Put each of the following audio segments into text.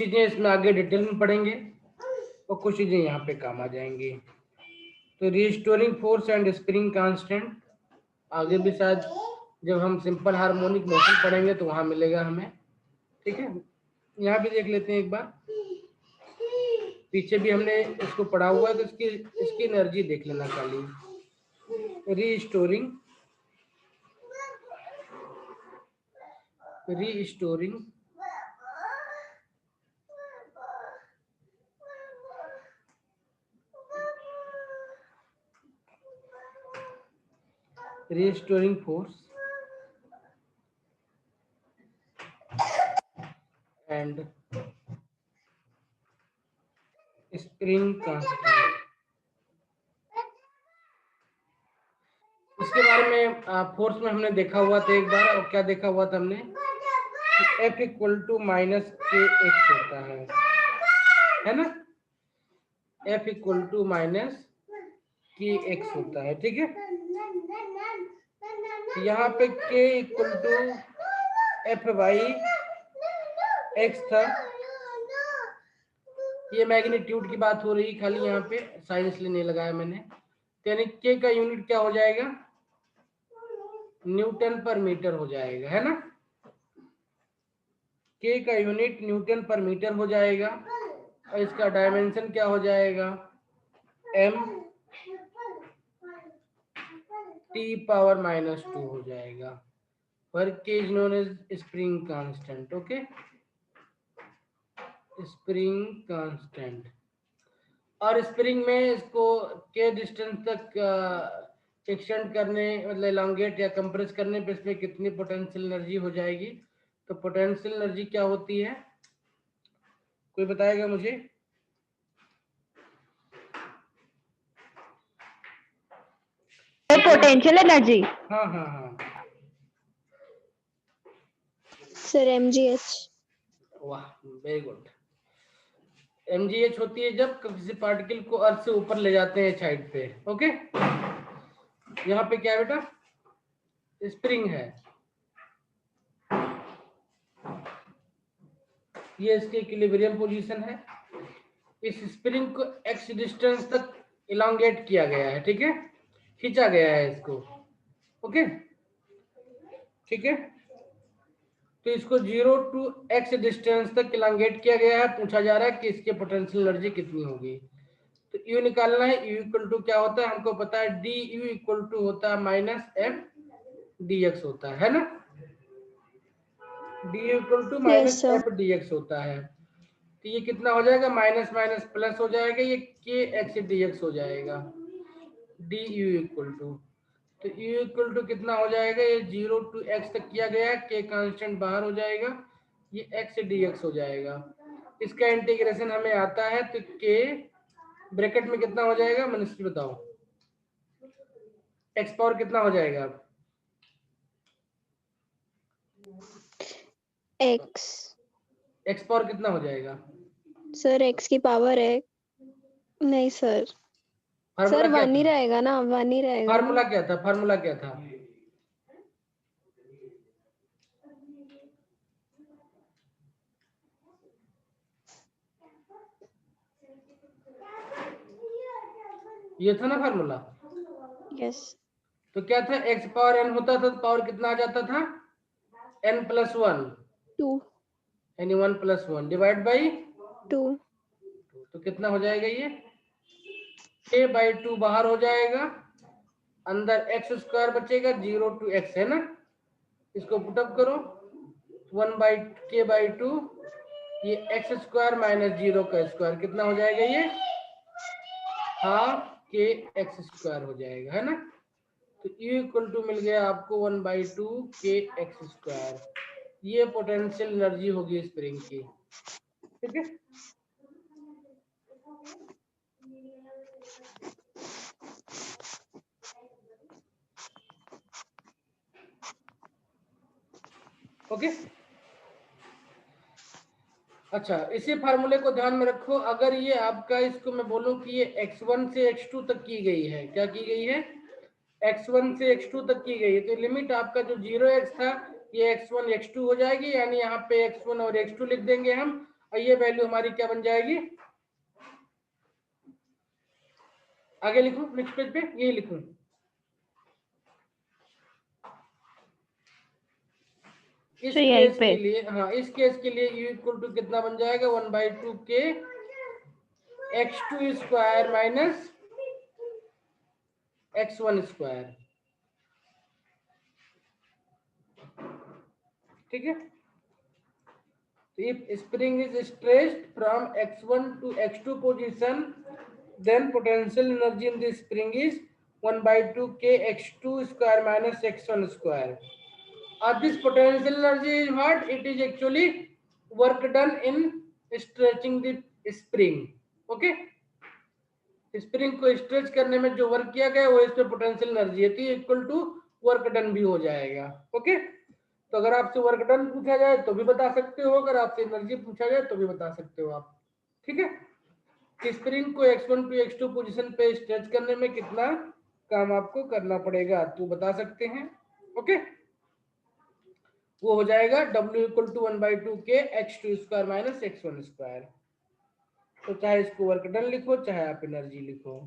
चीजें इसमें आगे डिटेल में पढ़ेंगे और कुछ चीजें यहाँ पे काम आ जाएंगी। तो restoring force and spring constant आगे भी शायद जब हम सिंपल हार्मोनिक मोशन पढ़ेंगे तो वहां मिलेगा हमें। ठीक है, यहाँ भी देख लेते हैं एक बार, पीछे भी हमने इसको पढ़ा हुआ है तो इसकी एनर्जी देख लेना खाली। Restoring force and spring constant। इसके बारे में फोर्स में हमने देखा हुआ था एक बार, और क्या देखा हुआ था हमने, F equal to minus K X होता है ना, F equal to minus K X होता है। ठीक है, यहाँ पे K equal to F by X था, ये मैग्नीट्यूड की बात हो रही खाली, यहाँ पे साइन इसलिए नहीं लगाया मैंने। यानी K का यूनिट क्या हो जाएगा, न्यूटन पर मीटर हो जाएगा, है ना। K का यूनिट न्यूटन पर मीटर हो जाएगा और इसका डायमेंशन क्या हो जाएगा, m t पावर माइनस 2 हो जाएगा, पर K is known as spring constant. Okay, spring constant. और स्प्रिंग में इसको के डिस्टेंस तक एक्सटेंड करने मतलब एलोंगेट या कंप्रेस करने पे इसमें कितनी पोटेंशियल एनर्जी हो जाएगी। तो पोटेंशियल एनर्जी क्या होती है, कोई बताएगा मुझे? पोटेंशियल एनर्जी, हाँ हाँ हाँ सर mgh। वाह, वेरी गुड। mgh होती है जब किसी पार्टिकल को अर्थ से ऊपर ले जाते हैं साइड पे। ओके, यहाँ पे क्या है बेटा, स्प्रिंग है, ये इसकी इक्विलिब्रियम पोजीशन है। इस स्प्रिंग को x डिस्टेंस तक इलांगेट किया गया है, ठीक है, खींचा गया है इसको। ओके, ठीक है, तो इसको 0 टू x डिस्टेंस तक इलांगेट किया गया है। पूछा जा रहा है कि इसके पोटेंशियल एनर्जी कितनी होगी। तो U निकालना है, U इक्वल टू क्या होता है हमको पता है, डी यू इक्वल टू होता है माइनस एफ डी एक्स होता है ना, d u equal to minus f d x होता है। तो ये कितना हो जाएगा, माइनस माइनस प्लस हो जाएगा, ये के एक्स डी एक्स हो जाएगा, डी यू इक्वल टू। तो यू इक्वल टू कितना हो जाएगा, ये 0 टू एक्स तक किया गया है, के कांस्टेंट बाहर हो जाएगा, ये एक्स डी एक्स हो जाएगा। इसका इंटीग्रेशन हमें आता है, तो के ब्रैकेट में कितना हो जाएगा, मनुष्य बताओ, एक्स पावर कितना हो जाएगा, एक्स पावर कितना हो जाएगा सर, एक्स की पावर है, नहीं सर, सर वन ही रहेगा ना, वन ही रहेगा। फार्मूला क्या था, फार्मूला क्या था, ये था ना फार्मूला। यस। तो क्या था, x पावर n होता था, तो पावर कितना आ जाता था, n प्लस 1, 2, यानी 1 प्लस 1 डिवाइड बाई 2। तो कितना हो जाएगा, ये k बाई 2 बाहर हो जाएगा, अंदर एक्स स्क्वायर बचेगा, 0 टू x है ना, इसको पुटअप करो, 1 बाई के बाई 2, ये एक्स स्क्वायर माइनस 0 का स्क्वायर कितना हो जाएगा, ये हाफ के एक्स स्क्वायर हो जाएगा, है ना। तो U इक्वल टू मिल गया आपको 1/2 के एक्स स्क्वायर, ये पोटेंशियल एनर्जी होगी स्प्रिंग की। ठीक है, ओके। अच्छा, इसी फार्मूले को ध्यान में रखो, अगर ये आपका, इसको मैं बोलूं कि ये x1 से x2 तक की गई है, क्या की गई है, x1 से x2 तक की गई है, तो लिमिट आपका जो 0x था, ये x1 x2 हो जाएगी, यानी यहाँ पे x1 और x2 लिख देंगे हम, और ये वैल्यू हमारी क्या बन जाएगी, आगे लिखूं नेक्स्ट पेज पे, ये लिखूं, इस तो यहीं केस पे के लिए, हाँ इस केस के लिए u इक्वल टू कितना बन जाएगा 1/2 के x2 square minus x1 square, ठीक है। If spring is stretched from x1 to x2 position, then potential energy in the spring is 1/2 k x2 square minus x1 square. This potential energy is what? It is actually work done in stretching the spring. Okay? Spring को stretch करने में जो work किया गया वो इसमें potential energy है, तो इक्वल टू वर्क डन भी हो जाएगा। ओके, तो अगर आपसे वर्क डन पूछा जाए तो भी बता सकते हो, अगर आपसे एनर्जी पूछा जाए तो भी बता सकते हो आप, ठीक है। स्प्रिंग को x1 टू x2 पोजीशन पे स्ट्रेच करने में कितना काम आपको करना पड़ेगा तो बता सकते हैं। ओके, वो हो जाएगा W इक्वल टू 1/2 के x2 square minus x1 square. तो चाहे इसको वर्क डन लिखो चाहे आप एनर्जी लिखो।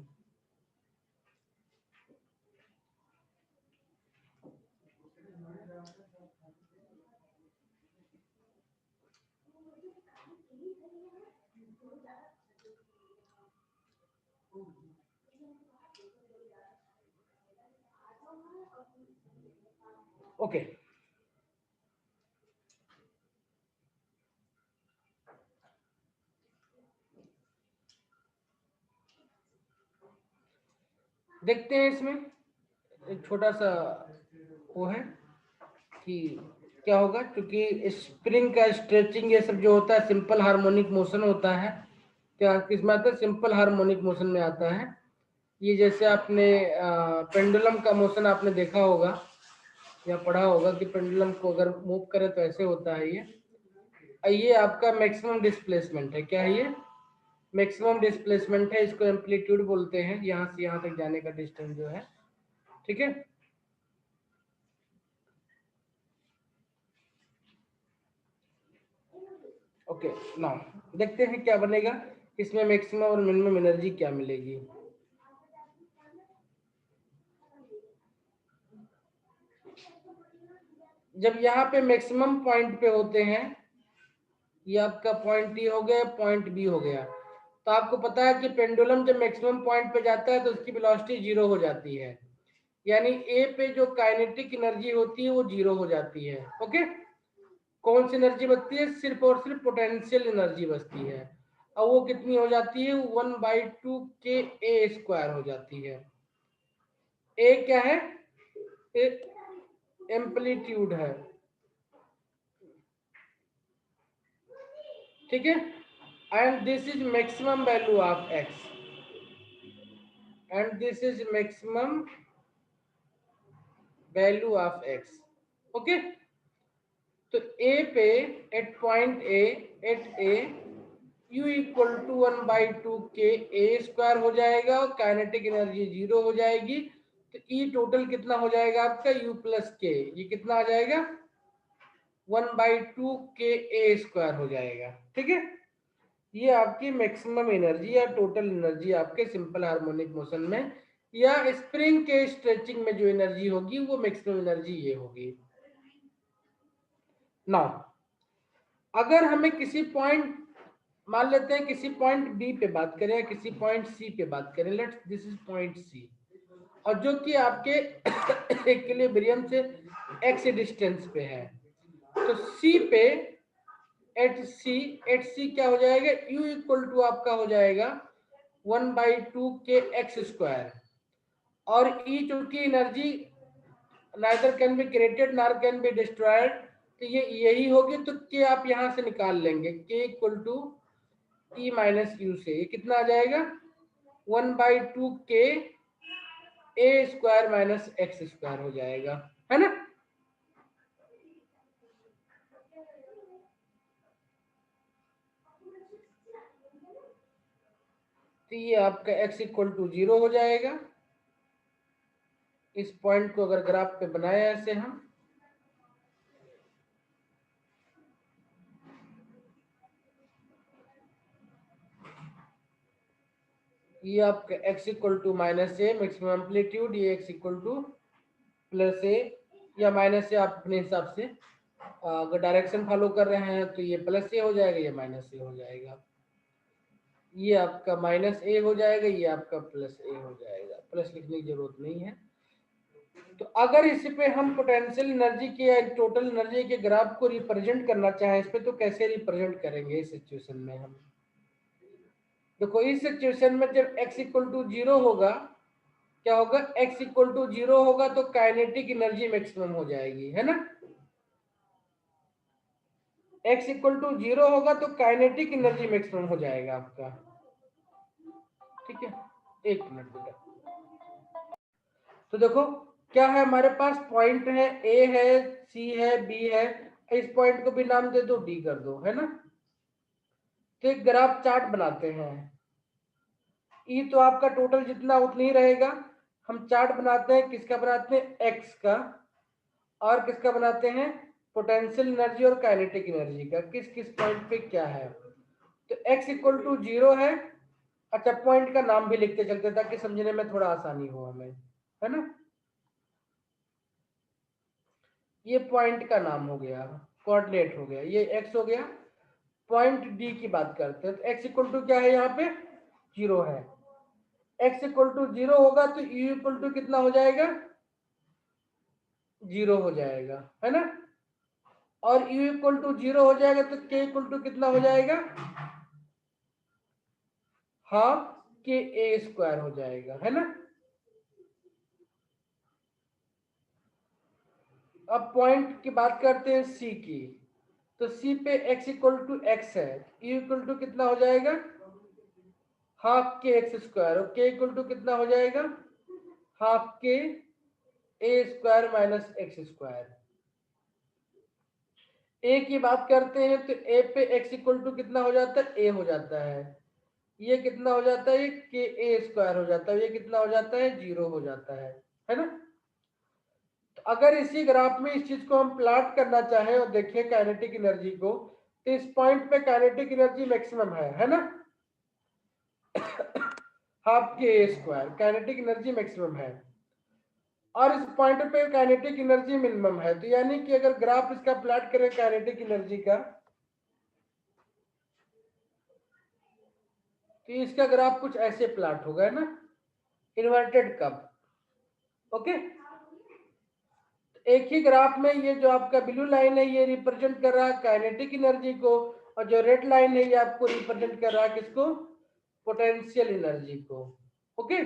ओके, देखते हैं इसमें एक छोटा सा वो है कि क्या होगा, क्योंकि स्प्रिंग का स्ट्रेचिंग ये सब जो होता है सिंपल हार्मोनिक मोशन होता है। क्या किस में आता है? सिंपल हार्मोनिक मोशन में आता है। ये जैसे आपने पेंडुलम का मोशन आपने देखा होगा या पढ़ा होगा कि पेंडुलम को अगर मूव करे तो ऐसे होता है। ये आपका मैक्सिमम डिस्प्लेसमेंट है। क्या है ये? मैक्सिमम डिस्प्लेसमेंट है, इसको एम्पलीट्यूड बोलते हैं, यहाँ से यहाँ तक जाने का डिस्टेंस जो है, ठीक है। ओके, नाउ देखते हैं क्या बनेगा, इसमें मैक्सिमम और मिनिमम एनर्जी क्या मिलेगी। जब यहाँ पे मैक्सिमम पॉइंट पे होते हैं, ये आपका पॉइंट टी हो गया, पॉइंट बी हो गया, तो आपको पता है कि पेंडुलम जब मैक्सिमम पॉइंट पे जाता है तो उसकी वेलोसिटी 0 हो जाती है, यानी ए पे जो काइनेटिक एनर्जी होती है वो 0 हो जाती है। ओके, कौन सी एनर्जी बचती है? सिर्फ और सिर्फ पोटेंशियल एनर्जी बचती है, और वो कितनी हो जाती है? 1/2 के ए स्क्वायर हो जाती है। ए क्या है? एम्पलीट्यूड है, ठीक है। And this is maximum value of x, and this is maximum value of x. Okay, तो ए पे at point a, at a u equal to 1/2 के ए स्क्वायर हो जाएगा और काइनेटिक एनर्जी 0 हो जाएगी, तो ई टोटल कितना हो जाएगा आपका? u प्लस के, ये कितना आ जाएगा? 1/2 के ए स्क्वायर हो जाएगा, ठीक है। ये आपकी मैक्सिमम एनर्जी या टोटल एनर्जी आपके सिंपल हार्मोनिक मोशन में या स्प्रिंग के स्ट्रेचिंग में जो एनर्जी होगी वो मैक्सिमम एनर्जी ये होगी। नाउ अगर हमें किसी पॉइंट, मान लेते हैं किसी पॉइंट बी पे बात करें या किसी पॉइंट सी पे बात करें, let's this is point c, और जो कि आपके इक्विलिब्रियम से एक्स डिस्टेंस पे है, तो सी पे एट सी क्या हो जाएगा? u इक्वल टू आपका हो जाएगा 1/2 के एक्स स्क्वायर, और E चूंकि energy neither can be created nor can be destroyed, तो ये यही होगी, तो के आप यहां से निकाल लेंगे, k equal to e minus u से, ये कितना आ जाएगा? 1/2 के a square minus x square हो जाएगा, है ना। तो ये आपका x इक्वल टू 0 हो जाएगा। इस पॉइंट को अगर ग्राफ पे बनाया ऐसे हम, ये आपका x equal to minus a maximum amplitude, ये x equal to plus a या माइनस ए, आप अपने हिसाब से अगर डायरेक्शन फॉलो कर रहे हैं तो ये प्लस ए हो जाएगा, ये माइनस ए हो जाएगा, ये आपका माइनस ए हो जाएगा, ये आपका प्लस ए हो जाएगा, प्लस लिखने की जरूरत नहीं है। तो अगर इस पे हम पोटेंशियल एनर्जी के या टोटल एनर्जी के ग्राफ को रिप्रेजेंट करना चाहें इस पे, तो कैसे रिप्रेजेंट करेंगे इस सिचुएशन में हम? देखो इस सिचुएशन में जब x इक्वल टू 0 होगा, क्या होगा, x इक्वल टू 0 होगा तो काइनेटिक एनर्जी मैक्सिमम हो जाएगी, है ना। x इक्वल टू 0 होगा तो काइनेटिक एनर्जी मैक्सिमम हो जाएगा आपका, ठीक है। एक मिनट बेटा। तो देखो क्या है, हमारे पास पॉइंट है, ए है, सी है, बी है, इस पॉइंट को भी नाम दे दो, डी कर दो, है ना। तो एक ग्राफ चार्ट बनाते हैं, ई तो आपका टोटल जितना उतना ही रहेगा। हम चार्ट बनाते हैं, किसका बनाते हैं, एक्स का, और किसका बनाते हैं, पोटेंशियल एनर्जी और काइनेटिक एनर्जी का, किस किस पॉइंट पे क्या है। तो x इक्वल टू 0 है। अच्छा पॉइंट का नाम भी लिखते चलते ताकि समझने में थोड़ा आसानी हो हमें, है ना। ये पॉइंट का नाम हो गया, कोऑर्डिनेट हो गया, ये x हो गया। पॉइंट डी की बात करते हैं, तो x इक्वल टू क्या है, यहाँ पे 0 है। x इक्वल टू 0 होगा तो u इक्वल टू कितना हो जाएगा, 0 हो जाएगा, है ना। और u इक्वल टू 0 हो जाएगा तो k इक्वल टू कितना हो जाएगा, हाफ के ए स्क्वायर हो जाएगा, है ना। अब पॉइंट की बात करते हैं सी की, तो सी पे x इक्वल टू एक्स है, u इक्वल टू कितना हो जाएगा, हाफ के एक्स स्क्वायर, और k इक्वल टू कितना हो जाएगा, हाफ के a square minus x square. ए की बात करते हैं तो ए पे x इक्वल टू कितना हो जाता है, a हो जाता है, ये कितना हो जाता है, के ए स्क्वायर हो जाता है, ये कितना हो जाता है, 0 हो जाता है ना। तो अगर इसी ग्राफ में इस चीज को हम प्लॉट करना चाहें और देखें काइनेटिक एनर्जी को, तो इस पॉइंट पे काइनेटिक एनर्जी मैक्सिमम है ना, हाफ के a square kinetic energy maximum है, और इस पॉइंट पे काइनेटिक एनर्जी मिनिमम है। तो यानी कि अगर ग्राफ इसका प्लॉट करें काइनेटिक एनर्जी का, तो इसका ग्राफ कुछ ऐसे प्लॉट होगा, है ना, इन्वर्टेड कप, ओके। एक ही ग्राफ में ये जो आपका ब्लू लाइन है ये रिप्रेजेंट कर रहा है काइनेटिक एनर्जी को, और जो रेड लाइन है ये आपको रिप्रेजेंट कर रहा है किसको, पोटेंशियल एनर्जी को, ओके।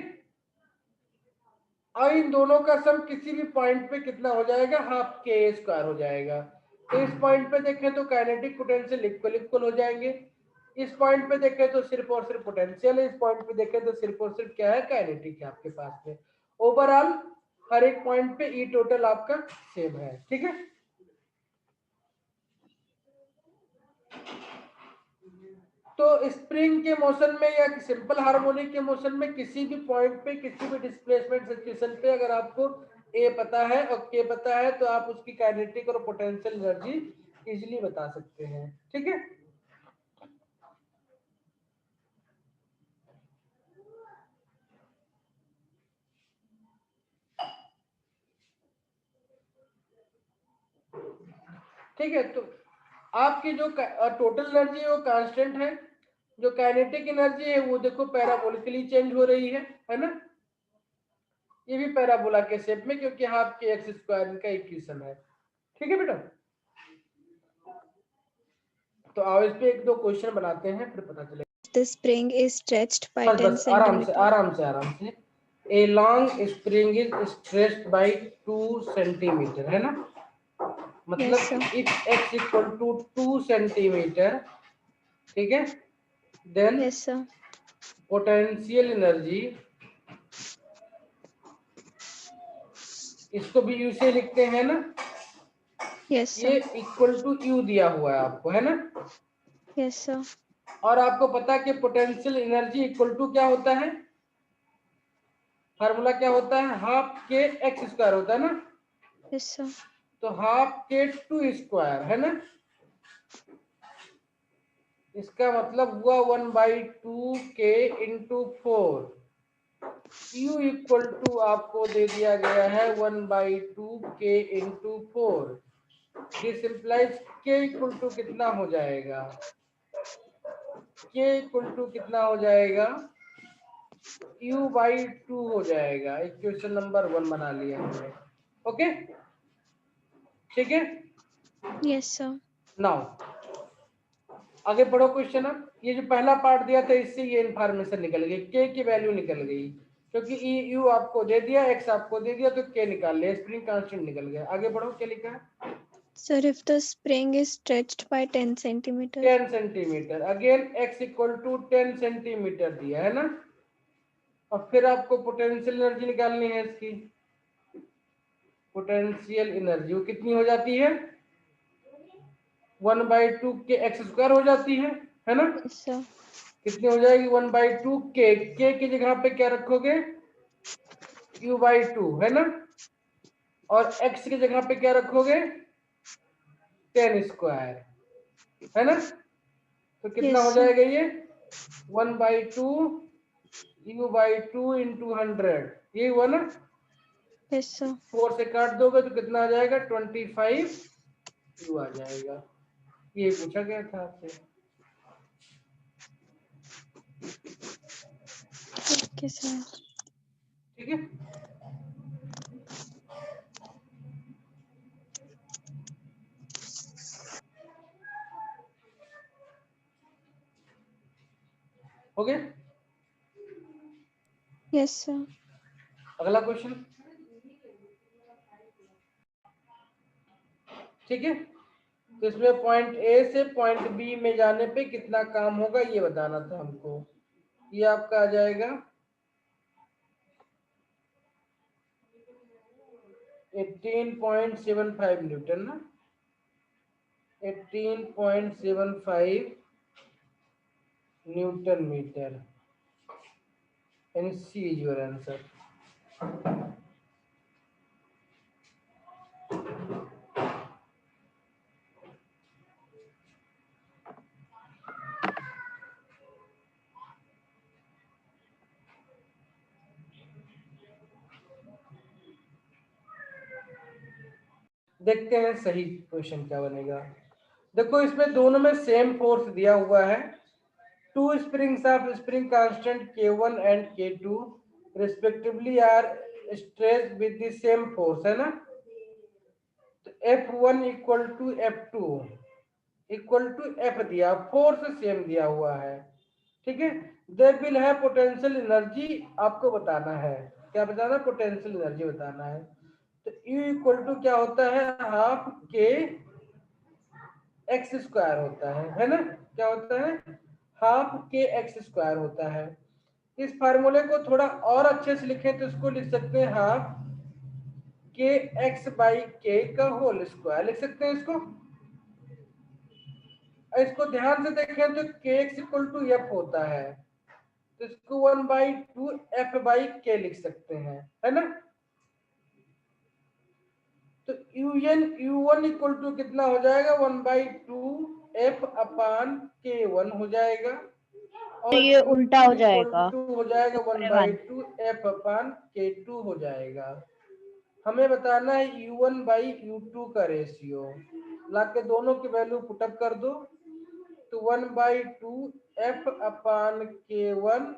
और इन दोनों का सम किसी भी पॉइंट पे कितना हो जाएगा, हाफ के स्क्वायर हो जाएगा। तो इस पॉइंट पे देखें तो काइनेटिक पोटेंशियल इक्वल इक्वल हो जाएंगे, इस पॉइंट पे देखें तो सिर्फ और सिर्फ पोटेंशियल है, इस पॉइंट पे देखें तो सिर्फ और सिर्फ क्या है, काइनेटिक है आपके पास में। ओवरऑल हर एक पॉइंट पे ई टोटल आपका सेम है, ठीक है। तो स्प्रिंग के मोशन में या सिंपल हार्मोनिक के मोशन में किसी भी पॉइंट पे किसी भी डिस्प्लेसमेंट सिचुएशन पे अगर आपको ए पता है और के पता है तो आप उसकी काइनेटिक और पोटेंशियल एनर्जी इजीली बता सकते हैं, ठीक है। ठीक है, तो आपकी जो टोटल एनर्जी है वो कांस्टेंट है, जो काइनेटिक एनर्जी है वो देखो पैराबोलिकली चेंज हो रही है ना, ये भी पैराबोला के शेप में, क्योंकि हाफ के एक्स स्क्वायर का इक्वेशन है, ठीक है बेटा। तो आओ इस पे एक दो क्वेश्चन बनाते हैं फिर पता चलेगा। The spring is stretched by बस 10 बस आराम से centimeter. आराम से आराम से। A long spring is stretched by 2 centimetre, है ना, मतलब Yes, sir. If x equal to 2 centimetre, ठीक है, then Yes, sir. Potential energy, इसको भी यू से लिखते हैं ना, Yes, ये sir. इक्वल टू यू दिया हुआ है आपको, है ना। Yes, sir. और आपको पता है कि पोटेंशियल एनर्जी इक्वल टू क्या होता है, फार्मूला क्या होता है, हाफ के एक्स स्क्वायर होता है ना, Yes, sir. तो हाफ के 2 स्क्वायर, है ना, इसका मतलब हुआ 1/2k into 4। u equal to आपको दे दिया गया है 1/2k into 4। This implies k equal to कितना हो जाएगा, k इक्वल टू कितना हो जाएगा, u/2 हो जाएगा। इक्वेशन नंबर 1 बना लिया हमने। ओके, ठीक है। Yes sir. नाउ आगे बढ़ो क्वेश्चन। अब ये जो पहला पार्ट दिया था इससे ये इंफॉर्मेशन निकल गई, के की वैल्यू निकल गई, क्योंकि ई यू आपको दे दिया, एक्स आपको दे दिया, तो के निकाल लिया, स्प्रिंग कांस्टेंट निकल गया। आगे बढ़ो, क्या लिखा है। Sir, if the spring is stretched by 10 centimeter. 10 centimetre, again x equal to 10 centimetre दिया है ना। और फिर आपको पोटेंशियल एनर्जी निकालनी है इसकी। पोटेंशियल एनर्जी वो कितनी हो जाती है, 1/2 के एक्स स्क्वायर हो जाती है ना। Yes sir. कितनी हो जाएगी, 1/2 के की जगह पे क्या रखोगे, u/2 है ना, और x की जगह पे क्या रखोगे, 10 स्क्वायर है ना। तो कितना Yes हो sir. जाएगा ये, 1/2 u/2 इंटू 100, यही हुआ ना। Yes sir. 4 से काट दोगे तो कितना आ जाएगा, 25 u आ जाएगा। ये पूछा गया था आपसे। Okay sir. ठीक है। हो गया। Yes sir. अगला क्वेश्चन, ठीक है। तो इसमें पॉइंट ए से पॉइंट बी में जाने पे कितना काम होगा ये बताना था हमको। ये आपका आ जाएगा 18.75 न्यूटन ना, 18.75 newton metre, and c is your answer. देखते हैं सही क्वेश्चन क्या बनेगा। देखो इसमें दोनों में सेम फोर्स दिया हुआ है। Two springs of spring constant K1 and K2 respectively are stressed with the same force, है ना। तो F1 equal to F2 equal to F दिया, फोर्स सेम दिया हुआ है, ठीक है। देयर विल है पोटेंशियल एनर्जी आपको बताना है, क्या बताना, पोटेंशियल एनर्जी बताना है। तो U इक्वल टू क्या होता है, हाफ के एक्स स्क्वायर होता है ना। क्या होता है, हाफ के एक्स स्क्वायर होता है। इस फार्मूले को थोड़ा और अच्छे से लिखें तो इसको लिख सकते हैं हाफ के एक्स बाई के का होल स्क्वायर, लिख सकते हैं इसको। इसको ध्यान से देखें तो के एक्स इक्वल टू एफ होता है, तो इसको 1/2 एफ बाई के लिख सकते हैं, है ना। तो u1 इक्वल टू कितना हो जाएगा, 1/2 एफ अपान k1 हो जाएगा, तो और ये उल्टा हो u2 इक्वल जाएगा, टू हो जाएगा 1/1। 1/2 एफ अपान k2 हो जाएगा। हमें बताना है u1/u2 का रेशियो, लाके दोनों की वैल्यू पुटअप कर दो। तो 1/2 एफ अपान k1,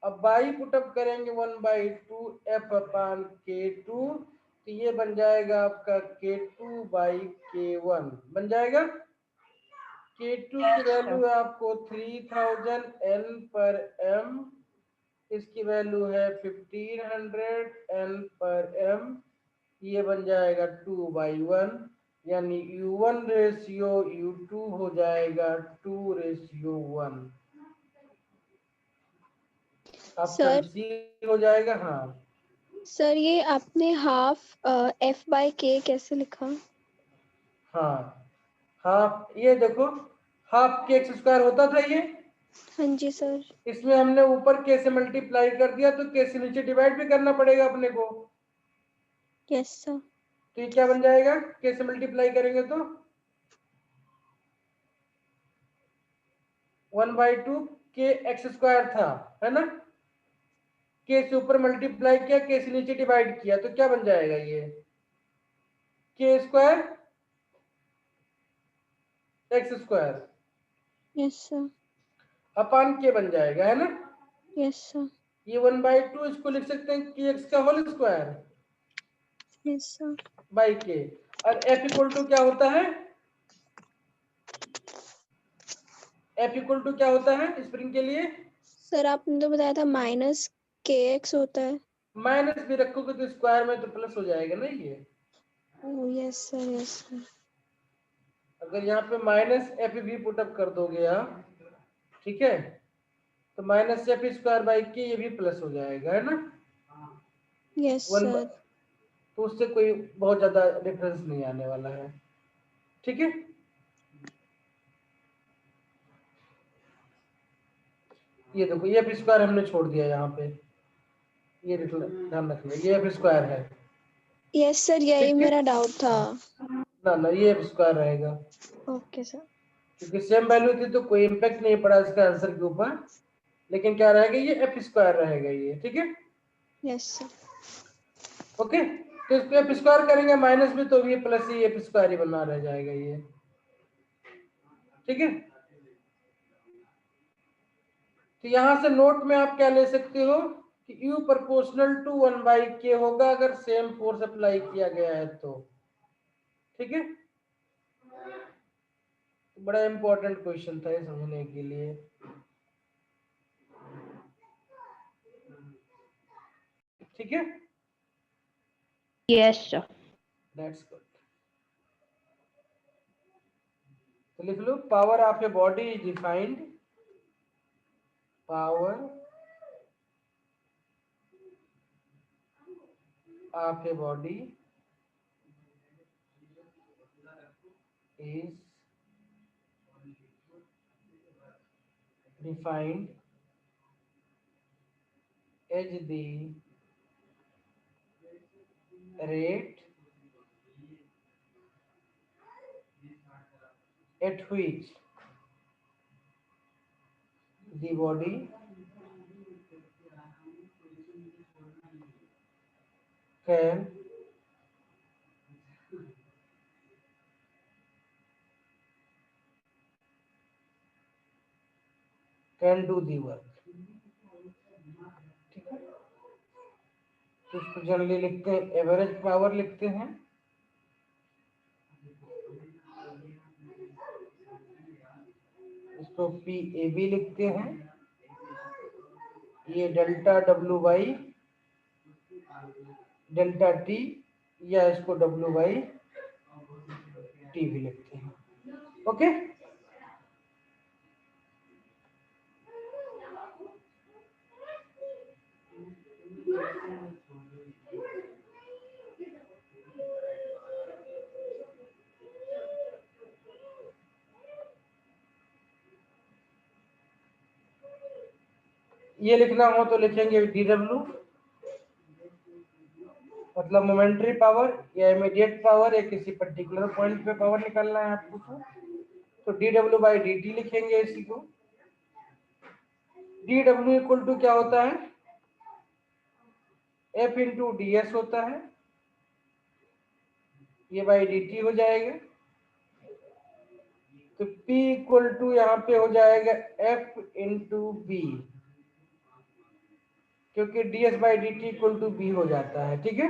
अब बाई पुटअप करेंगे 1/2 एफ अपान k2, तो ये बन जाएगा आपका k2/k1 बन जाएगा। k2 की वैल्यू है आपको 3000 n पर m, इसकी वैल्यू है 1500 n पर m, ये बन जाएगा 2/1, यानी u1 रेशियो u2 हो जाएगा 2:1। ऑप्शन सर सी हो जाएगा। हाँ सर ये आपने हाफ एफ बाय के कैसे लिखा? हाँ, हाफ, ये देखो हाफ के एक्स स्क्वायर होता था ये, हाँ जी सर। इसमें हमने ऊपर के से मल्टीप्लाई कर दिया, तो के से नीचे डिवाइड भी करना पड़ेगा अपने को। Yes sir. तो ये क्या बन जाएगा, के से मल्टीप्लाई करेंगे तो 1/2 के एक्स स्क्वायर था, है ना, के से ऊपर मल्टीप्लाई किया, के से नीचे डिवाइड किया, तो क्या बन जाएगा ये K square X square yes sir. Upon K बन जाएगा, है ना। Yes sir. ये 1/2 इसको लिख सकते हैं कि एक्स का whole square yes sir. By K. और एफ इक्वल टू क्या होता है, एफ इक्वल टू क्या होता है स्प्रिंग के लिए, सर आपने तो बताया था माइनस के एक्स होता है। माइनस भी रखोगे तो स्क्वायर में तो प्लस हो जाएगा ना ये। Oh yes sir, yes sir. अगर यहाँ पे माइनस एफ भी पुटअप कर दोगे आप, ठीक है, तो माइनस एफ स्क्वायर बाई के ये भी प्लस हो जाएगा, है ना। Yes one, sir. तो उससे कोई बहुत ज्यादा डिफरेंस नहीं आने वाला है, ठीक है। ये देखो ये एफ स्क्वायर हमने छोड़ दिया यहाँ पे, ये ध्यान रखना ये एफ स्क्वायर है, यस सर, यही ठीक है मेरा डाउट था। ना, ये एफ स्क्वायर रहेगा, ओके सर। क्योंकि सेम वैल्यू थी तो कोई इम्पैक्ट नहीं पड़ा इसका आंसर के ऊपर, लेकिन क्या रहेगा ये एफ स्क्वायर रहेगा ये, ठीक है। Yes sir. ओके, तो इसको एफ स्क्वायर करेंगे माइनस में तो ये प्लस ही एफ स्क्वायर ही बना रह जाएगा ये, ठीक है। तो यहां से नोट में आप क्या ले सकते हो कि U प्रोपोर्शनल टू 1/k होगा अगर सेम फोर्स अप्लाई किया गया है तो, ठीक है। तो बड़ा इंपॉर्टेंट क्वेश्चन था ये समझने के लिए, ठीक है। Yes sir. That's good. तो लिख low power of a body is defined, power of a body is defined as the rate at which the body can do the work, ठीक है। तो इसको जनरली लिखते हैं एवरेज पावर लिखते हैं, इसको PAB लिखते हैं, ये delta W by delta T, या इसको W बाई T भी लिखते हैं, ओके। ये लिखना हो तो लिखेंगे DW, मतलब मोमेंटरी पावर या इमीडिएट पावर या किसी पर्टिकुलर पॉइंट पे पावर निकालना है आपको, तो DW बाई DT लिखेंगे इसी को। DW इक्वल टू क्या होता है, F इंटू DS होता है, ये बाई DT हो जाएगा। तो P इक्वल टू यहाँ पे हो जाएगा F इंटू B, क्योंकि DS by DT equal to B हो जाता है, ठीक है।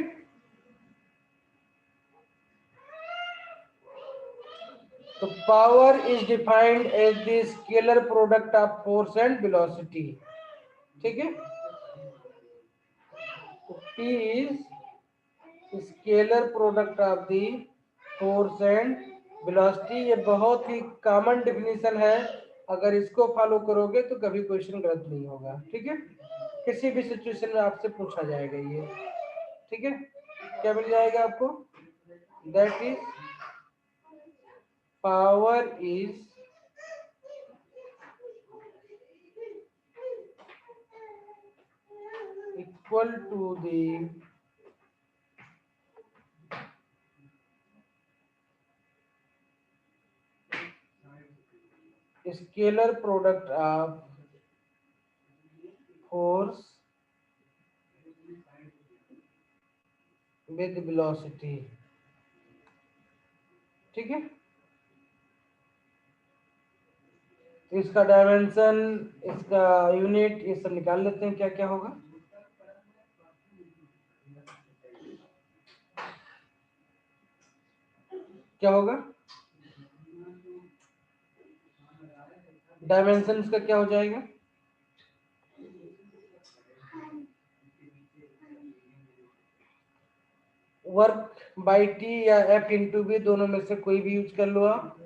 तो power is defined as the scalar product of force and velocity, ठीक है। तो P is scalar product of the force and velocity, ये बहुत ही कॉमन डेफिनेशन है, अगर इसको फॉलो करोगे तो कभी क्वेश्चन गलत नहीं होगा, ठीक है। किसी भी सिचुएशन में आपसे पूछा जाएगा ये, ठीक है। क्या मिल जाएगा आपको, that is power is equal to the scalar product of force with velocity. ठीक है, इसका डायमेंशन, इसका यूनिट, ये सब निकाल लेते हैं क्या क्या होगा। क्या होगा डायमेंशन, इसका क्या हो जाएगा, वर्क बाई टी या एफ इंटू बी, दोनों में से कोई भी यूज कर लो आप।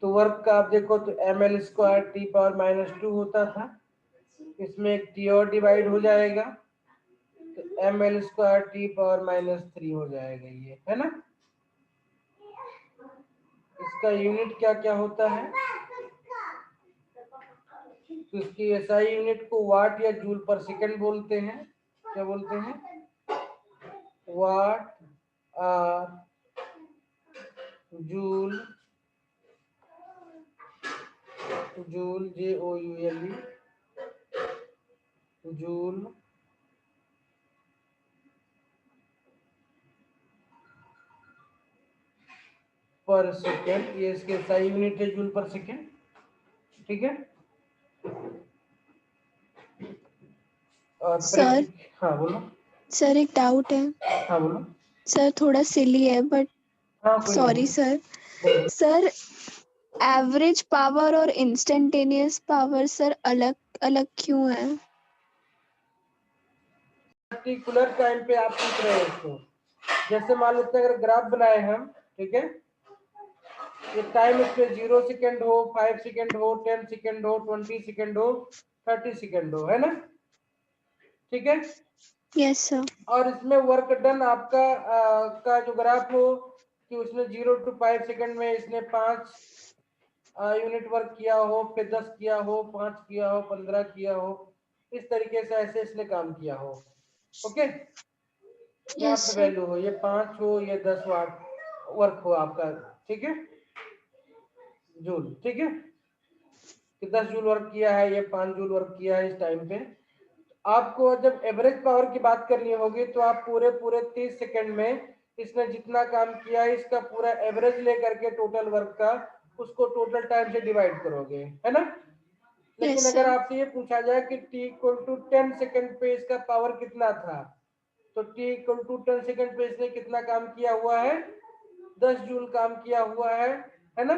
तो वर्क का आप देखो तो m l square t power -2 होता था, इसमें एक टी और डिवाइड हो जाएगा तो m l square t power -3 हो जाएगा, ये है ना। इसका यूनिट क्या क्या होता है, तो इसकी एसआई यूनिट को वाट या जूल पर सेकंड बोलते हैं। क्या बोलते हैं, watt are joule, joule JOULE, joule per second, ये इसके एसआई यूनिट है, जूल पर सेकेंड। ठीक है, और सर हाँ बोलो। सर एक डाउट है हाँ बोलो। सर, थोड़ा सिली है बट हाँ कोई सॉरी नहीं सर। बोलो। सर एवरेज पावर और इंस्टेंटेनियस पावर सर अलग अलग क्यों है? पर्टिकुलर टाइम पे आप पूछ रहे हो इसको, जैसे मान लेते हैं अगर ग्राफ बनाए हम, ठीक है, ये टाइम इसमें 0 सेकेंड हो, 5 सेकेंड हो, 10 सेकेंड हो, 20 सेकेंड हो, 30 सेकेंड हो, है ना। ठीक है, यस सर। और इसमें वर्क डन आपका का जो ग्राफ हो कि उसने 0 to 5 सेकेंड में इसने 5 यूनिट वर्क किया हो, फिर 10 किया हो, 5 किया हो, 15 किया हो, इस तरीके से ऐसे इसने काम किया हो। ओके, यहाँ यस पे सर। वैल्यू हो, ये 5 हो, ये 10 वाट वर्क हो आपका। ठीक है, जूल। ठीक है, कि 10 जूल वर्क किया है, ये 5 जूल वर्क किया है इस टाइम पे। आपको जब एवरेज पावर की बात करनी होगी तो आप पूरे पूरे 30 सेकंड में इसने जितना काम किया है इसका पूरा एवरेज लेकर के टोटल वर्क का उसको टोटल टाइम से डिवाइड करोगे, है ना। लेकिन यस अगर सर। आपसे ये पूछा जाए कि t = 10 सेकंड पे इसका पावर कितना था, तो t = 10 सेकंड पे इसने कितना काम किया हुआ है, 10 जूल काम किया हुआ है ना।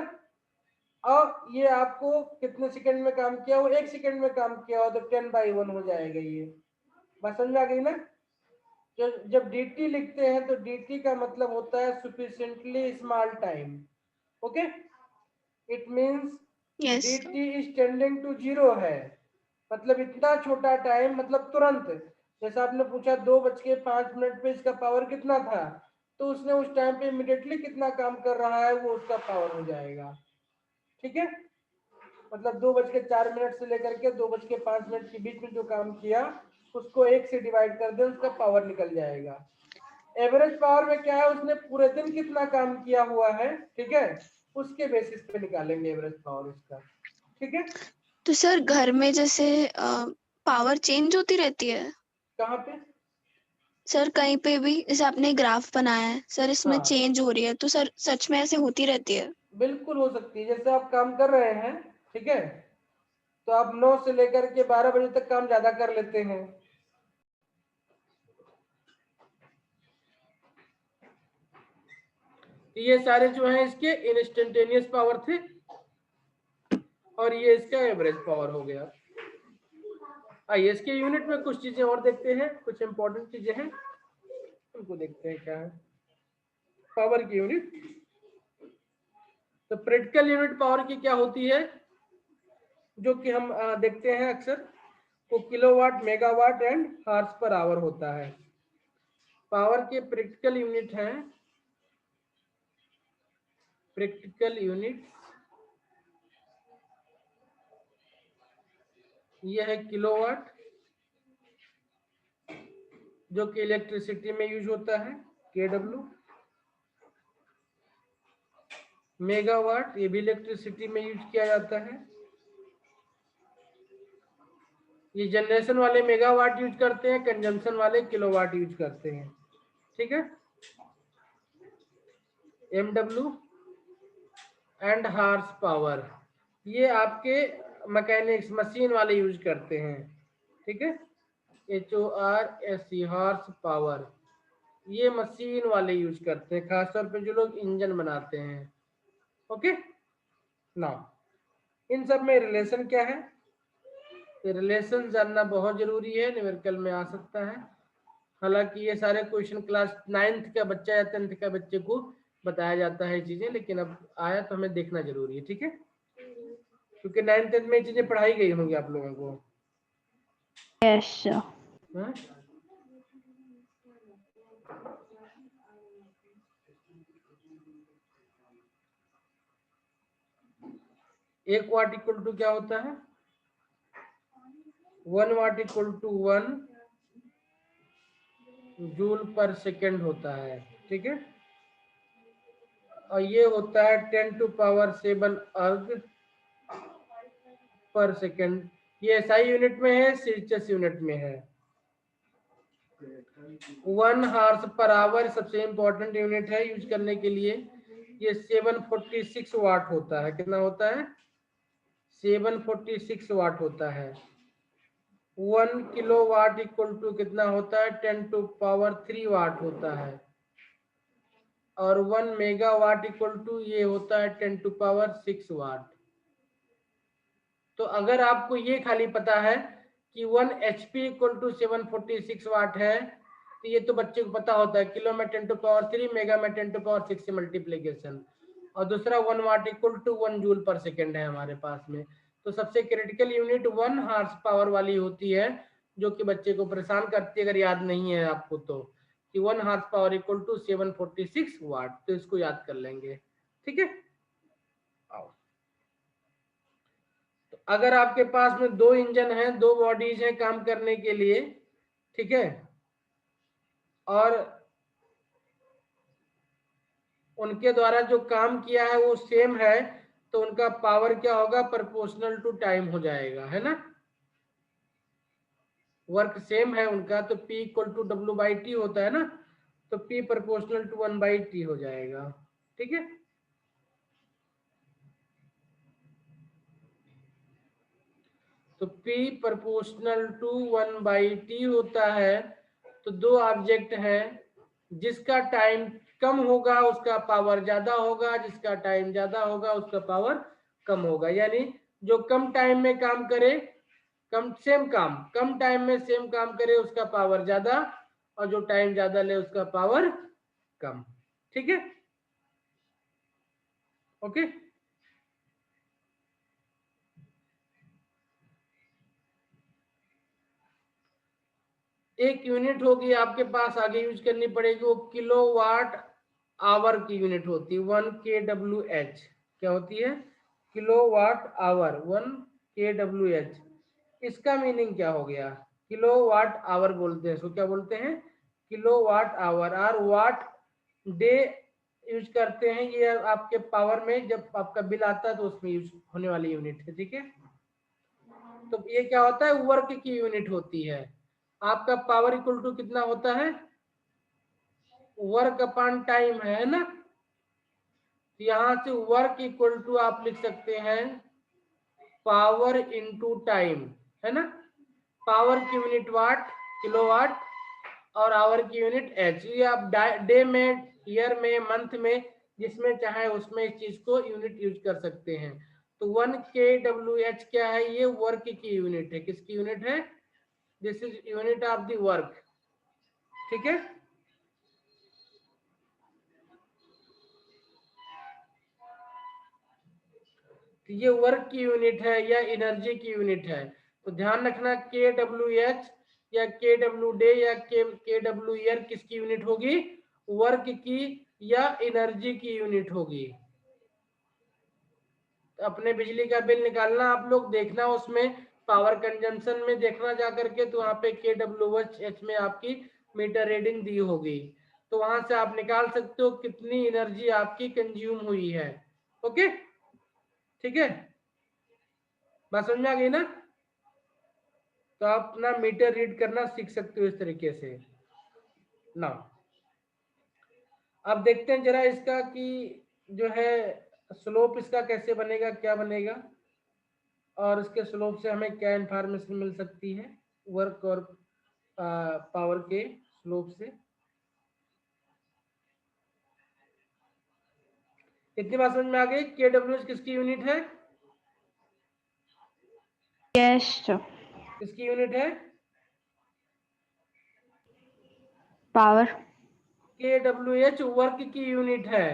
और ये आपको कितने सेकंड में काम किया, वो 1 सेकंड में काम किया हो तो 10/1 हो जाएगा। ये बात समझ आ गई ना। जब dt लिखते हैं तो dt का मतलब होता है sufficiently small time। Okay, it means yes dt is tending to 0 है, मतलब इतना छोटा टाइम, मतलब तुरंत। जैसा आपने पूछा 2:05 पे इसका पावर कितना था, तो उसने उस टाइम पे इमिडिएटली कितना काम कर रहा है वो उसका पावर हो जाएगा। ठीक है, मतलब 2:04 से लेकर के 2:05 के बीच में जो काम किया उसको 1 से डिवाइड कर दे, उसका पावर निकल जाएगा। एवरेज पावर में क्या है, उसने पूरे दिन कितना काम किया हुआ है, ठीक है, उसके बेसिस पे निकालेंगे एवरेज पावर उसका। ठीक है, तो सर घर में जैसे पावर चेंज होती रहती है कहाँ पे, सर? कहीं पे भी जैसे आपने ग्राफ बनाया है सर, इसमें हाँ चेंज हो रही है, तो सर सच में ऐसे होती रहती है? बिल्कुल हो सकती है। जैसे आप काम कर रहे हैं, ठीक है, तो आप 9 से लेकर के 12 बजे तक काम ज्यादा कर लेते हैं, ये सारे जो है इसके इंस्टेंटेनियस पावर थे और ये इसका एवरेज पावर हो गया। आइए इसके यूनिट में कुछ चीजें और देखते हैं, कुछ इंपॉर्टेंट चीजें हैं उनको देखते हैं क्या है। पावर की यूनिट, तो प्रैक्टिकल यूनिट पावर की क्या होती है, जो कि हम देखते हैं अक्सर, वो kilowatt, megawatt and horse per hour होता है। पावर के प्रैक्टिकल यूनिट है, प्रैक्टिकल यूनिट ये है किलोवाट, जो कि इलेक्ट्रिसिटी में यूज होता है, KW। मेगावाट, ये भी इलेक्ट्रिसिटी में यूज किया जाता है। ये जनरेशन वाले मेगावाट यूज करते हैं, कंजम्पशन वाले किलोवाट यूज करते हैं। ठीक है, MW एंड हार्स पावर, ये आपके मैकेनिक्स मशीन वाले यूज करते हैं। ठीक है, HORSE हॉर्स पावर, ये मशीन वाले यूज करते हैं, खासतौर पे जो लोग इंजन बनाते हैं। ओके, नाउ इन सब में रिलेशन क्या है, रिलेशन जानना बहुत जरूरी है, न्यूमेरिकल में आ सकता है। हालांकि ये सारे क्वेश्चन क्लास 9th का बच्चा या 10th का बच्चे को बताया जाता है चीजें, लेकिन अब आया तो हमें देखना जरूरी है। ठीक है, क्योंकि 9th 10th में ये चीजें पढ़ाई गई होंगी आप लोगों को। Yes sir. हाँ? एक वाट इक्वल टू क्या होता है, 1 watt equal to 1 joule per second होता है। ठीक है, और ये होता है 10⁻⁷ अर्ग पर सेकेंड। ये SI यूनिट में है, सेल्सियस यूनिट में है। 1 हॉर्स पर आवर सबसे इंपॉर्टेंट यूनिट है यूज करने के लिए। ये 746 वाट होता है। कितना होता है, 746 वाट होता है। 1 किलोवाट इक्वल टू कितना होता है, 10⁻³ वाट होता है। और 1 मेगावाट इक्वल टू ये होता है 10⁻6 वाट। तो अगर आपको ये खाली पता है कि 1 HP इक्वल टू 746 वाट है, तो ये तो बच्चे को पता होता है, किलो में 10⁻3, मेगा में 10⁻6 से मल्टीप्लीकेशन। और दूसरा 1 watt equal to 1 joule per second है हमारे पास में। तो सबसे क्रिटिकल यूनिट 1 हॉर्स पावर वाली होती है, जो कि बच्चे को परेशान करती है अगर याद नहीं है आपको तो, कि 1 हॉर्स पावर इक्वल टू 746 वाट। तो इसको याद कर लेंगे। ठीक है, आओ। तो अगर आपके पास में 2 इंजन हैं, 2 बॉडीज हैं काम करने के लिए, ठीक है, और उनके द्वारा जो काम किया है वो सेम है, तो उनका पावर क्या होगा, प्रोपोर्शनल टू टाइम हो जाएगा, है ना। वर्क सेम है उनका, तो P इक्वल टू W/T होता है ना, तो P प्रोपोर्शनल टू 1/T हो जाएगा। ठीक है, तो P प्रोपोर्शनल टू 1/T होता है। तो 2 ऑब्जेक्ट हैं, जिसका टाइम कम होगा उसका पावर ज्यादा होगा, जिसका टाइम ज्यादा होगा उसका पावर कम होगा। यानी जो कम टाइम में काम करे, कम टाइम में सेम काम करे, उसका पावर ज्यादा, और जो टाइम ज्यादा ले उसका पावर कम। ठीक है, ओके। एक यूनिट होगी आपके पास आगे यूज करनी पड़ेगी, वो किलोवाट आवर की यूनिट होती है, 1 kWh। क्या होती है, किलोवाट आवर, 1 kWh। इसका मीनिंग क्या हो गया, किलोवाट आवर बोलते हैं इसको, क्या बोलते हैं, किलोवाट आवर। और वाट डे यूज करते हैं, ये आपके पावर में जब आपका बिल आता है तो उसमें यूज होने वाली यूनिट है। ठीक है, तो ये क्या होता है, वर्क की यूनिट होती है। आपका पावर इक्वल टू कितना होता है, वर्क अपॉन टाइम, है ना। तो यहां से वर्क इक्वल टू आप लिख सकते हैं पावर इनटू टाइम, है ना। पावर की यूनिट वाट, किलोवाट, और आवर की यूनिट एच। ये आप डे में, ईयर में, मंथ में, जिसमें चाहे उसमें इस चीज को यूनिट यूज कर सकते हैं। तो 1 kWh क्या है, ये वर्क की यूनिट है। किसकी यूनिट है, this is unit of the work. ठीक है, तो ये वर्क की यूनिट है या एनर्जी की यूनिट है। तो ध्यान रखना, kWh या kW डे या kW ईयर किसकी यूनिट होगी, वर्क की या एनर्जी की यूनिट होगी। तो अपने बिजली का बिल निकालना आप लोग, देखना उसमें पावर कंजम्पशन में देखना जा करके, तो वहां पे kWh में आपकी मीटर रीडिंग दी होगी। तो वहां से आप निकाल सकते हो कितनी एनर्जी आपकी कंज्यूम हुई है। ओके, ठीक है, बात समझ में आ गई ना? तो आप अपना मीटर रीड करना सीख सकते हो इस तरीके से ना। अब देखते हैं जरा इसका कि जो है स्लोप इसका कैसे बनेगा, क्या बनेगा, और इसके स्लोप से हमें क्या इंफॉर्मेशन मिल सकती है वर्क और पावर के स्लोप से। इतनी बात समझ में आ गई? KW किसकी यूनिट है? यस किसकी यूनिट है? पावर KWH वर्क की यूनिट है।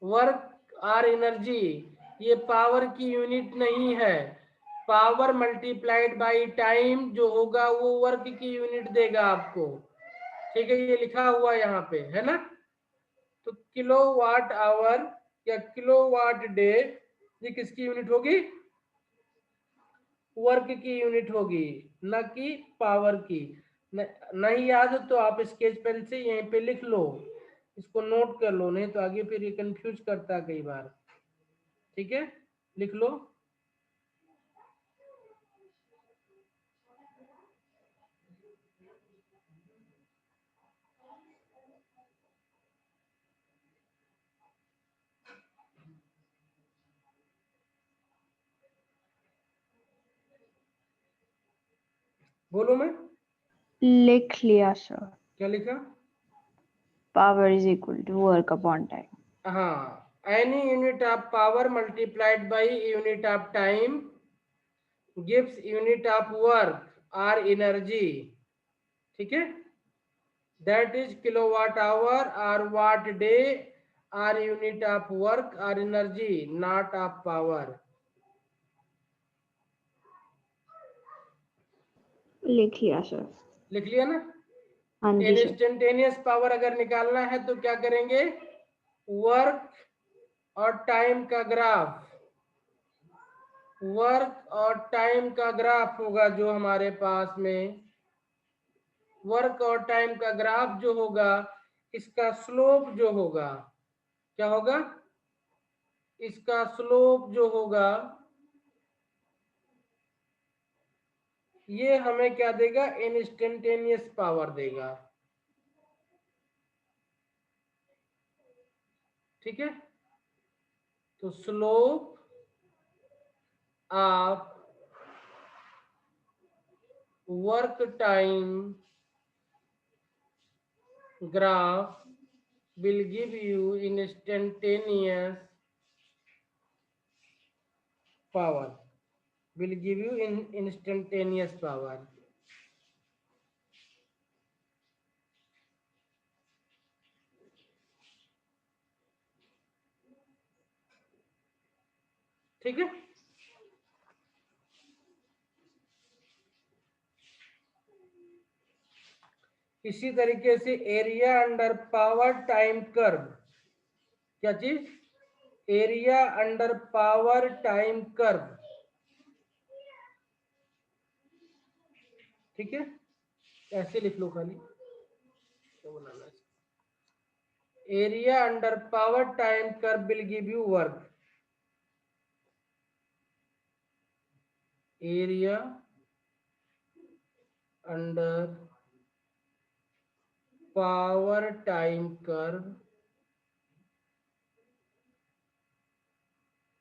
वर्क और एनर्जी ये पावर की यूनिट नहीं है। पावर मल्टीप्लाइड बाय टाइम जो होगा वो वर्क की यूनिट देगा आपको, ठीक है, ये लिखा हुआ यहाँ पे है ना। तो किलोवाट आवर या किलोवाट डे ये किसकी यूनिट होगी? वर्क की यूनिट होगी, न कि पावर की। नहीं याद तो आप स्केच पेन से यहीं पे लिख लो, इसको नोट कर लो, नहीं तो आगे फिर ये कंफ्यूज करता है कई बार। ठीक है, लिख लो। बोलो मैं लिख लिया सर। क्या लिखा? Power is equal to work upon time. हाँ, any unit of power multiplied by unit of time gives unit of work और एनर्जी, ठीक है, दैट इज किलोवाट आवर और वाट डे और यूनिट ऑफ वर्क और energy, not of power. लिख लिया sir. लिख लिया ना? हाँ जी सर। इंस्टेंटेनियस पावर अगर निकालना है तो क्या करेंगे? वर्क और टाइम का ग्राफ, वर्क और टाइम का ग्राफ होगा जो हमारे पास में, वर्क और टाइम का ग्राफ जो होगा, इसका स्लोप जो होगा, क्या होगा? इसका स्लोप जो होगा ये हमें क्या देगा? इंस्टेंटेनियस पावर देगा, ठीक है। तो slope of work time graph will give you instantaneous power, will give you instantaneous power। ठीक है, इसी तरीके से area under power time curve, क्या चीज? Area under power time curve, ठीक है, ऐसे लिख लो खाली, क्या बनाना है? Area under power time curve will give you work, area under power time curve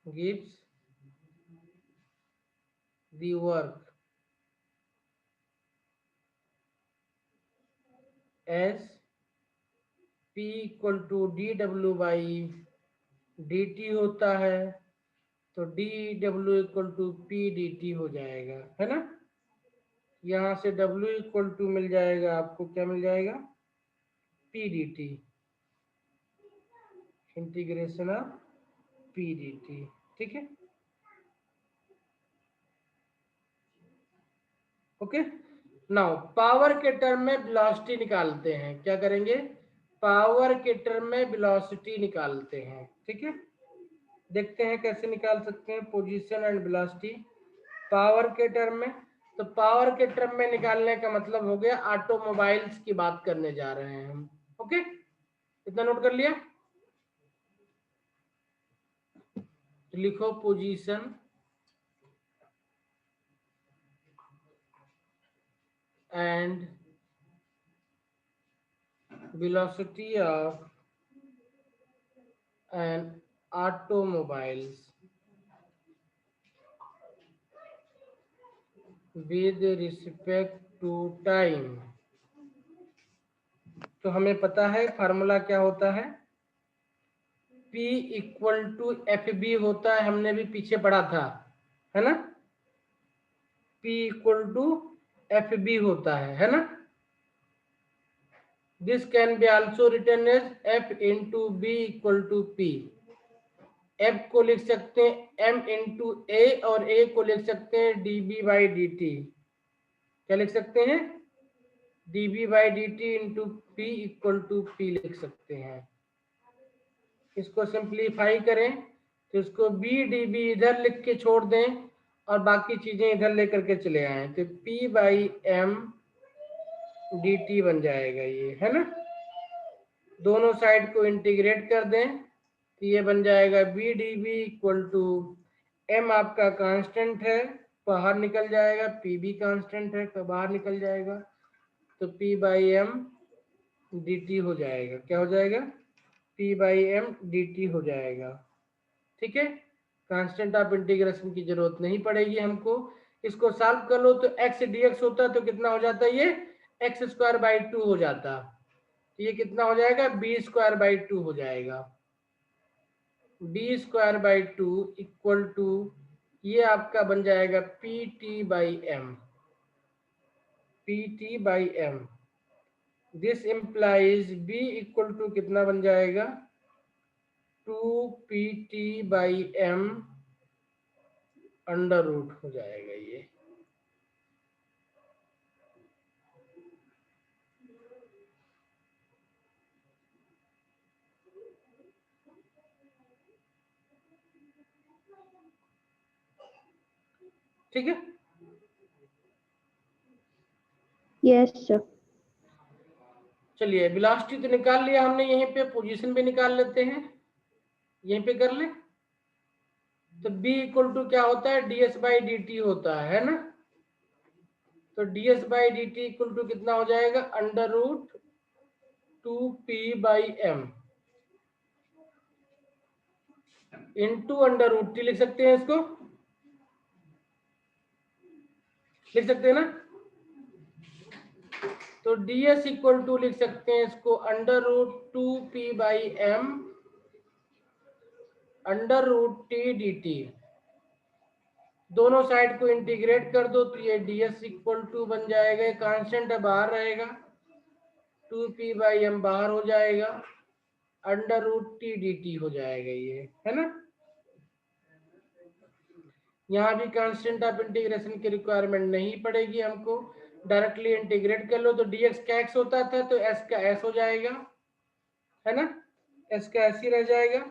gives the work as P equal to dW by dt होता है, तो dW equal to P dt हो जाएगा, है ना। यहाँ से W इक्वल टू मिल जाएगा आपको, क्या मिल जाएगा? P dt, integration of P dt, ठीक है, ओके। नाउ पावर के टर्म में वेलोसिटी निकालते हैं, क्या करेंगे? पावर के टर्म में वेलोसिटी निकालते हैं, ठीक है। देखते हैं कैसे निकाल सकते हैं पोजीशन एंड वेलोसिटी पावर के टर्म में। तो पावर के टर्म में निकालने का मतलब हो गया ऑटोमोबाइल्स की बात करने जा रहे हैं हम, ओके, इतना नोट कर लिया। तो लिखो position and velocity of an automobiles with respect to time। तो हमें पता है फार्मूला क्या होता है, P equal to f b होता है, हमने भी पीछे पढ़ा था, है ना। P equal to f b होता है ना। This can be also written as F into b equal to P। F को लिख सकते हैं M इंटू ए और A को लिख सकते हैं dB बाई डी टी। क्या लिख सकते हैं, dB by d t into P equal to P लिख सकते हैं। इसको सिंप्लीफाई करें तो इसको B dB इधर लिख के छोड़ दें और बाकी चीजें इधर लेकर के चले आए तो P by M D T बन जाएगा ये, है ना। दोनों साइड को इंटीग्रेट कर दें तो ये बन जाएगा b d b equal to m आपका कांस्टेंट है बाहर निकल जाएगा, पी भी कांस्टेंट है तो बाहर निकल जाएगा, तो p by m d t हो जाएगा। क्या हो जाएगा, p by m d t हो जाएगा। ठीक है, कांस्टेंट ऑफ इंटीग्रेशन की जरूरत नहीं पड़ेगी हमको। इसको सॉल्व कर लो तो एक्स डी एक्स होता तो कितना हो जाता, ये एक्स स्क्वायर बाई टू हो जाता। ये कितना हो जाएगा, बी स्क्वायर बाई टू हो जाएगा। B square by two equal to ये आपका बन जाएगा p t by m, p t by m. This implies b equal to कितना बन जाएगा, 2 PT by m under root हो जाएगा ये। ठीक है, यस सर। चलिए वेलोसिटी तो निकाल लिया हमने, यहीं पे पोजीशन भी निकाल लेते हैं, यहीं पे कर ले। तो B इक्वल टू क्या होता है, ds बाई डी टी होता है ना। तो ds by d t equal to कितना हो जाएगा, under root 2p by m into under root t लिख सकते हैं, इसको लिख सकते हैं ना। तो ds इक्वल टू लिख सकते हैं इसको under root 2p by m under root t d t. दोनों साइड को इंटीग्रेट कर दो तो ये ds इक्वल टू बन जाएगा, कांस्टेंट है बाहर रहेगा, 2p बाई एम बाहर हो जाएगा, under root t d t हो जाएगा ये, है ना। यहाँ भी कांस्टेंट ऑफ इंटीग्रेशन की रिक्वायरमेंट नहीं पड़ेगी हमको, डायरेक्टली इंटीग्रेट कर लो तो dx का x होता था तो s का s हो जाएगा, है ना, s का s ही रह जाएगा।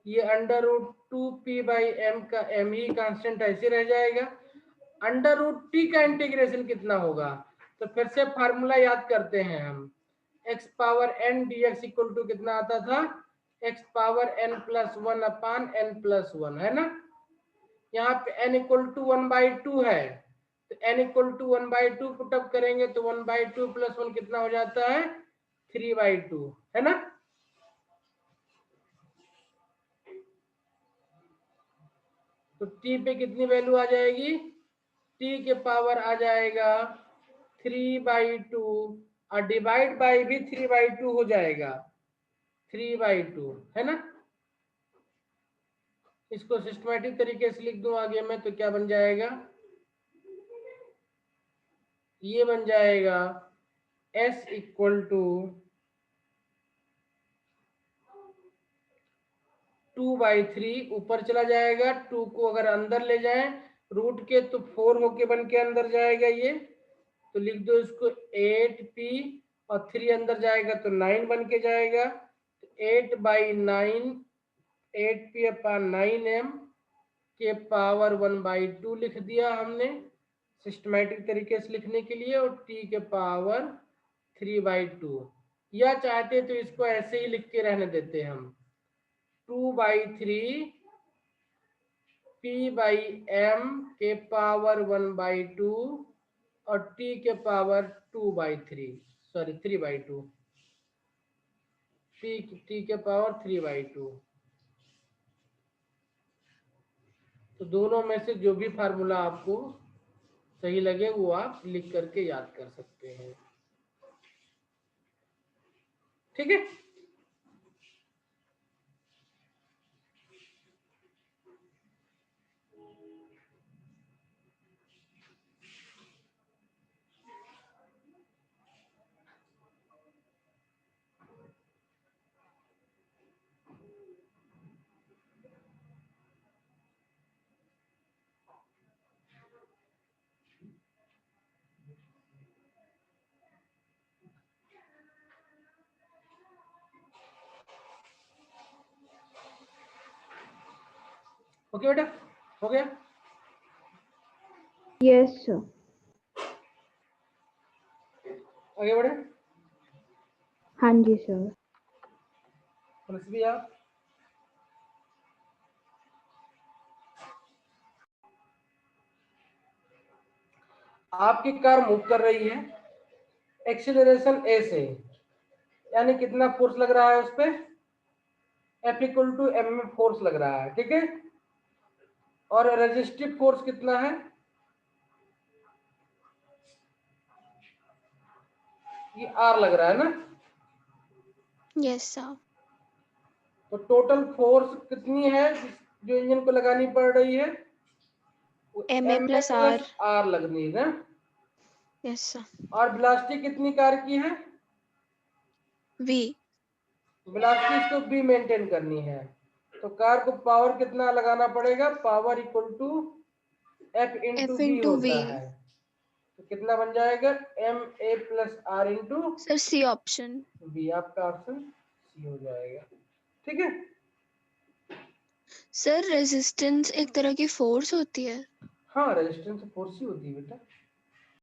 ये under root 2p by m का m ही कांस्टेंट ऐसे रह जाएगा। अंडर रूट t का इंटीग्रेशन कितना होगा, तो फिर से फार्मूला याद करते हैं हम, x power n dx equal to कितना आता था, x power n plus one upon n plus one, है ना। यहाँ पे n इक्वल टू 1/2 है तो n इक्वल टू 1/2 पुटअप करेंगे तो 1/2 प्लस 1 कितना हो जाता है, 3/2, है ना। तो t पे कितनी वैल्यू आ जाएगी, t के पावर आ जाएगा 3/2 और डिवाइड बाई भी 3/2 हो जाएगा, 3/2, है ना। इसको सिस्टमैटिक तरीके से लिख दूं आगे में तो क्या बन जाएगा, ये बन जाएगा s इक्वल टू 2/3, ऊपर चला जाएगा, 2 को अगर अंदर ले जाएं रूट के तो 4 होके बन के अंदर जाएगा ये, तो लिख दो इसको 8p और 3 अंदर जाएगा तो 9 बन के जाएगा, 8/9 8p अपॉन 9m के पावर 1/2 लिख दिया हमने सिस्टमैटिक तरीके से लिखने के लिए, और t के पावर 3/2, या चाहते तो इसको ऐसे ही लिख के रहने देते हम 2/3 P बाई M के पावर 1/2 और T के पावर 2/3, सॉरी 3/2, T के पावर 3/2। तो दोनों में से जो भी फार्मूला आपको सही लगे वो आप लिख करके याद कर सकते हैं। ठीक है, ओके बेटा, हो गया। Yes, sir. आगे बढ़े। हाँ जी सर। प्लस भी आप आपकी कार मूव कर रही है एक्सीलरेशन ए से, यानी कितना फोर्स लग रहा है उस पे, F इक्वल टू एम में फोर्स लग रहा है, ठीक है। और रेजिस्टिव फोर्स कितना है, ये R लग रहा है ना। Yes sir. तो टोटल फोर्स कितनी है जो इंजन को लगानी पड़ रही है, MA प्लस R। R लगनी है ना। Yes sir. और वेलोसिटी कितनी कार की है, V। वेलोसिटी इसको B मेंटेन करनी है, तो कार को पावर कितना लगाना पड़ेगा, power equal to F into F V into V। होता है। तो कितना बन जाएगा, MA plus R into sir C option. B, आपका ऑप्शन सी हो जाएगा। ठीक है, सर रेजिस्टेंस एक तरह की फोर्स होती है। हाँ रेजिस्टेंस फोर्स ही होती है बेटा।